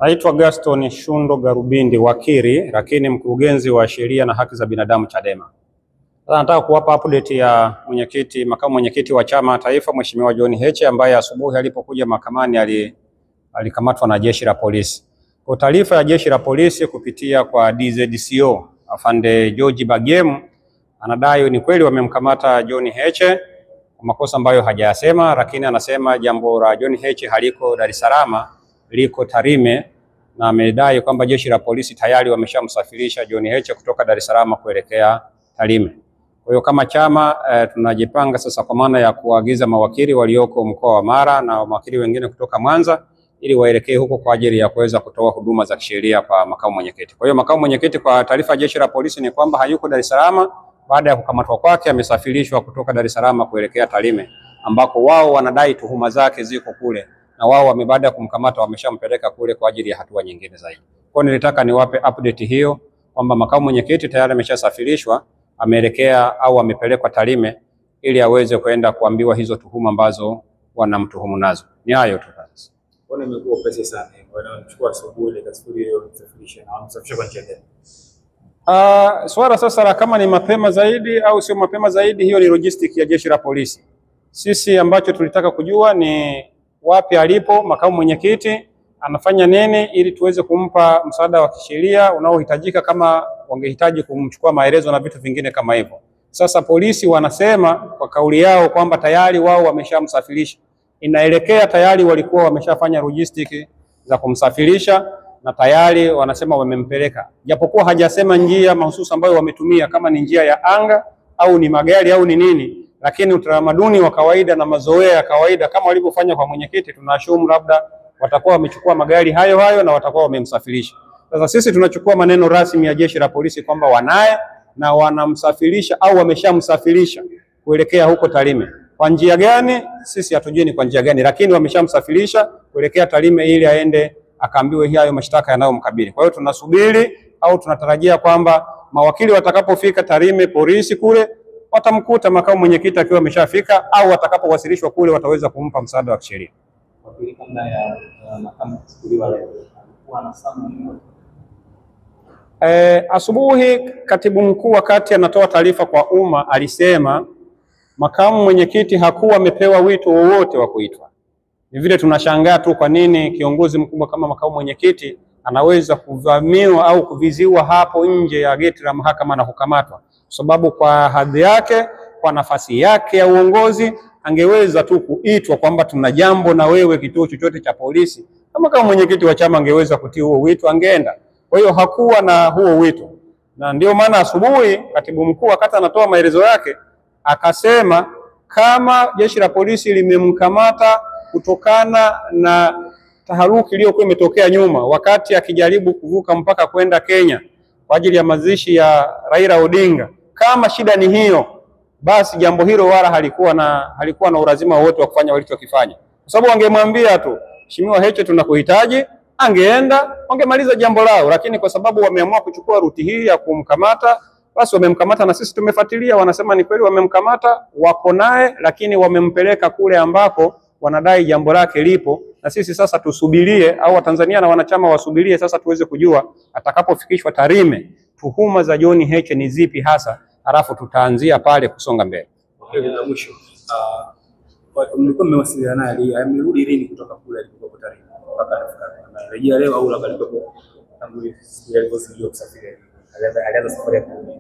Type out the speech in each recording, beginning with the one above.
Naitwa Gaston Shundo Garubindi, wakili lakini mkurugenzi wa sheria na haki za binadamu Chadema. Sasa nataka kuwapa update ya makamu mwenyekiti wa chama taifa Mheshimiwa John Heche ambaye asubuhi alipokuja mahakamani alikamatwa na jeshi la polisi. Kwa taarifa ya jeshi la polisi kupitia kwa DZCO Afande George Bagemu, anadai ni kweli wamemkamata John Heche kwa makosa ambayo hajayasema, lakini anasema jambo la John Heche haliko Dar es Salaam, liko Tarime, na amedai kwamba jeshi la polisi tayari wameshamsafirisha John Heche kutoka Dar es Salaam kuelekea Tarime. Kwa hiyo kama chama tunajipanga sasa kwa maana ya kuagiza mawakili walioko mkoa wa Mara na mawakili wengine kutoka Mwanza ili waelekee huko kwa ajili ya kuweza kutoa huduma za kisheria kwa makamu mwenyekiti. Kwa hiyo makamu mwenyekiti, kwa taarifa ya jeshi la polisi ni kwamba hayuko Dar es Salaam. Baada ya kukamatwa kwake amesafirishwa kutoka Dar es Salaam kuelekea Tarime, ambako wao wanadai tuhuma zake ziko kule, na wao baada ya kumkamata wameshampeleka kule kwa ajili ya hatua nyingine zaidi. Kwa nilitaka niwape update hiyo kwamba makamu mwenyekiti tayari ameshasafirishwa, ameelekea au amepelekwa Tarime ili aweze kwenda kuambiwa hizo tuhuma ambazo wanamtuhumu nazo. Ni hayo tu sasa. Mbona imekuwa pesa sana? Wanachukua asubuhi ile kasuri hiyo kusafirisha na wamsafirisha kwa njia gani? Swala sasa la kama ni mapema zaidi au sio mapema zaidi, hiyo ni logistic ya jeshi la polisi. Sisi ambacho tulitaka kujua ni wapi alipo makamu mwenyekiti, anafanya nini, ili tuweze kumpa msaada wa kisheria unaohitajika kama wangehitaji kumchukua maelezo na vitu vingine kama hivyo. Sasa polisi wanasema kwa kauli yao kwamba tayari wao wameshamsafirisha. Inaelekea tayari walikuwa wameshafanya logistic za kumsafirisha na tayari wanasema wamempeleka. Japokuwa hajasema njia mahususi ambayo wametumia, kama ni njia ya anga au ni magari au ni nini, lakini utamaduni wa kawaida na mazoea ya kawaida kama walivyofanya kwa mwenyekiti, tunashumu labda watakuwa wamechukua magari hayo na watakuwa wamemsafirisha. Sasa sisi tunachukua maneno rasmi ya jeshi la polisi kwamba wanaye na wanamsafirisha au wameshamsafirisha kuelekea huko Tarime. Kwa njia gani sisi hatujui ni kwa njia gani, lakini wameshamsafirisha kuelekea Tarime ili aende akaambiwe hayo mashtaka yanayomkabili. Kwa hiyo tunasubiri au tunatarajia kwamba mawakili watakapofika Tarime polisi kule watamkuta makamu mwenyekiti akiwa ameshafika, au watakapowasilishwa kule wataweza kumpa msaada wa kisheria. Wakili kabla ya makamu kuchukuliwa leo alikuwa anasema asubuhi katibu mkuu wakati anatoa taarifa kwa umma alisema makamu mwenyekiti hakuwa amepewa wito wowote wa kuitwa. Ni vile tunashangaa tu kwa nini kiongozi mkubwa kama makamu mwenyekiti anaweza kuvamiwa au kuviziwa hapo nje ya geti la mahakama na kukamatwa. Sababu kwa hadhi yake, kwa nafasi yake ya uongozi, angeweza tu kuitwa kwamba tuna jambo na wewe kituo chochote cha polisi. Kama mwenyekiti wa chama angeweza kutii huo wito, angeenda. Kwa hiyo hakuwa na huo wito. Na ndio maana asubuhi katibu mkuu wakati anatoa maelezo yake akasema kama jeshi la polisi limemkamata kutokana na taharuki iliyokuwa imetokea nyuma wakati akijaribu kuvuka mpaka kwenda Kenya kwa ajili ya mazishi ya Raila Odinga, kama shida ni hiyo, basi jambo hilo wala halikuwa na ulazima wote wa kufanya walichokifanya. Kwa sababu wangemwambia tu Mheshimiwa Heche tunakuhitaji, angeenda wangemaliza jambo lao, lakini kwa sababu wameamua kuchukua ruti hii ya kumkamata, basi wamemkamata na sisi tumefuatilia, wanasema ni kweli wamemkamata, wako naye, lakini wamempeleka kule ambako wanadai jambo lake lipo, na sisi sasa tusubirie, au Watanzania na wanachama wasubirie sasa tuweze kujua atakapofikishwa Tarime tuhuma za John Heche ni zipi hasa, halafu tutaanzia pale kusonga mbele. Na mwisho mlikuwa mmewasiliana naye, amerudi lini kutoka kule alipokuwa Tarime mpaka anarejea leo, au labda alikuwa tangu alipozidi kusafiri alianza safari ya kurudi?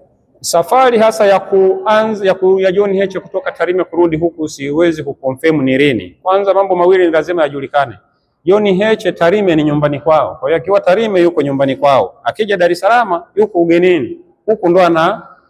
Safari hasa ya John Heche kutoka Tarime kurudi huku siwezi kuconfirm ni lini. Kwanza mambo mawili ni lazima yajulikane. John Heche Tarime ni nyumbani kwao. Kwa hiyo akiwa Tarime yuko nyumbani kwao. Akija Dar es Salaam yuko ugenini. Huko ndo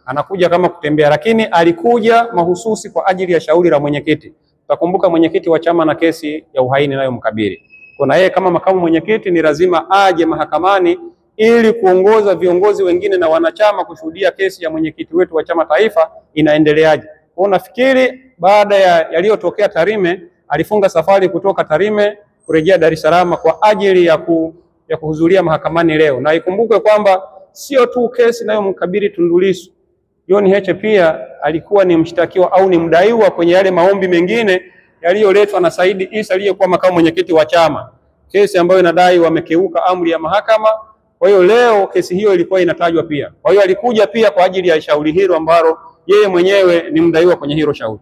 anakuja kama kutembea, lakini alikuja mahususi kwa ajili ya shauri la mwenyekiti. Utakumbuka mwenyekiti wa chama na kesi ya uhaini nayo mkabili. Kuna yeye kama makamu mwenyekiti ni lazima aje mahakamani ili kuongoza viongozi wengine na wanachama kushuhudia kesi ya mwenyekiti wetu wa chama taifa inaendeleaje. Kwa nafikiri baada ya yaliyotokea Tarime alifunga safari kutoka Tarime kurejea Dar es Salaam kwa ajili ya kuhudhuria mahakamani leo. Na ikumbuke kwamba sio tu kesi nayo mkabili Tundu Lissu, John Heche pia alikuwa ni mshtakiwa au ni mdaiwa kwenye yale maombi mengine yaliyoletwa na Said Issa aliyekuwa makamu mwenyekiti wa chama. kesi ambayo inadai wamekeuka amri ya mahakama. Kwa hiyo leo kesi hiyo ilikuwa inatajwa pia. Kwa hiyo alikuja pia kwa ajili ya shauri hilo ambalo yeye mwenyewe ni mdaiwa kwenye hilo shauri.